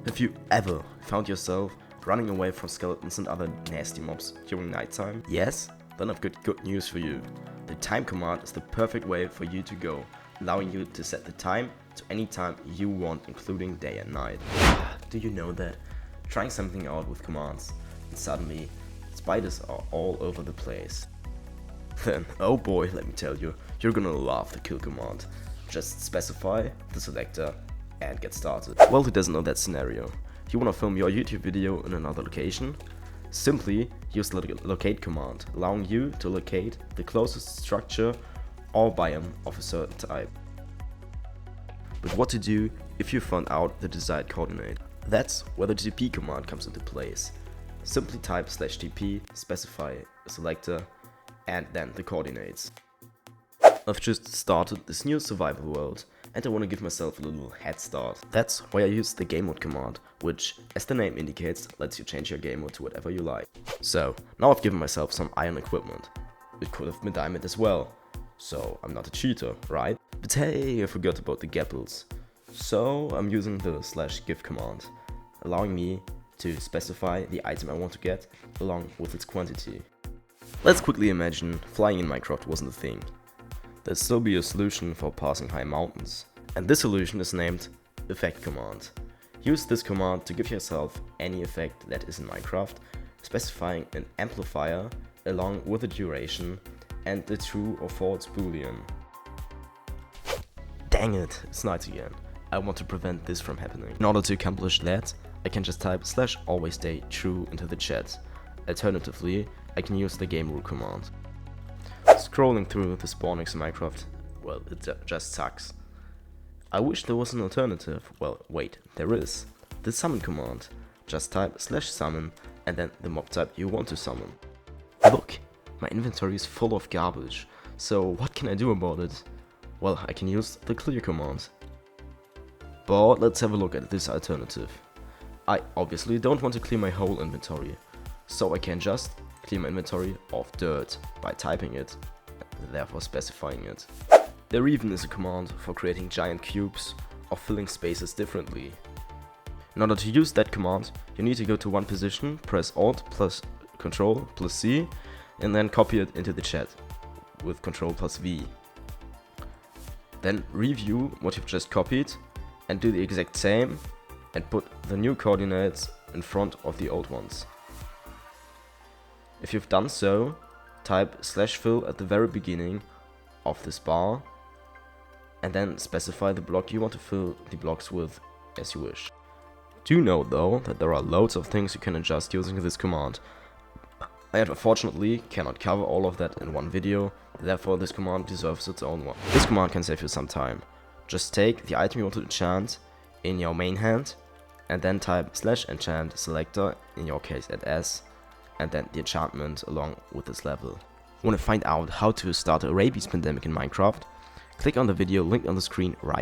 Have you ever found yourself running away from skeletons and other nasty mobs during nighttime? Yes? Then I've got good news for you. The time command is the perfect way for you to go, allowing you to set the time to any time you want, including day and night. Do you know that? Trying something out with commands, and suddenly spiders are all over the place. Then, oh boy, let me tell you, you're gonna love the kill command. Just specify the selector and get started. Well, who doesn't know that scenario? You wanna film your YouTube video in another location? Simply use the locate command, allowing you to locate the closest structure or biome of a certain type. But what to do if you found out the desired coordinate? That's where the TP command comes into place. Simply type /TP, specify a selector, and then the coordinates. I've just started this new survival world and I want to give myself a little head start. That's why I use the game mode command, which, as the name indicates, lets you change your game mode to whatever you like. So, now I've given myself some iron equipment. It could have been diamond as well, so I'm not a cheater, right? But hey, I forgot about the gapples. So I'm using the /give command, allowing me to specify the item I want to get along with its quantity. Let's quickly imagine flying in Minecraft wasn't a thing. There'd still be a solution for passing high mountains. And this solution is named effect command. Use this command to give yourself any effect that is in Minecraft, specifying an amplifier along with the duration and the true or false boolean. Dang it, it's night again. I want to prevent this from happening. In order to accomplish that, I can just type /alwaysStayTrue into the chat. Alternatively, I can use the game rule command. Scrolling through the spawnings in Minecraft, well, it just sucks. I wish there was an alternative. Well, wait, there is. The summon command. Just type /summon and then the mob type you want to summon. Look, my inventory is full of garbage, so what can I do about it? Well, I can use the clear command. But let's have a look at this alternative. I obviously don't want to clear my whole inventory, so I can just clear my inventory of dirt by typing it, therefore specifying it. There even is a command for creating giant cubes or filling spaces differently. In order to use that command, you need to go to one position, press Alt plus Control plus C, and then copy it into the chat with Control plus V. Then review what you've just copied and do the exact same and put the new coordinates in front of the old ones. If you've done so, type /fill at the very beginning of this bar and then specify the block you want to fill the blocks with as you wish. Do know though that there are loads of things you can adjust using this command. I unfortunately cannot cover all of that in one video, therefore this command deserves its own one. This command can save you some time. Just take the item you want to enchant in your main hand and then type /enchant selector, in your case at S, and then the enchantment along with this level. Want to find out how to start a rabies pandemic in Minecraft? Click on the video linked on the screen right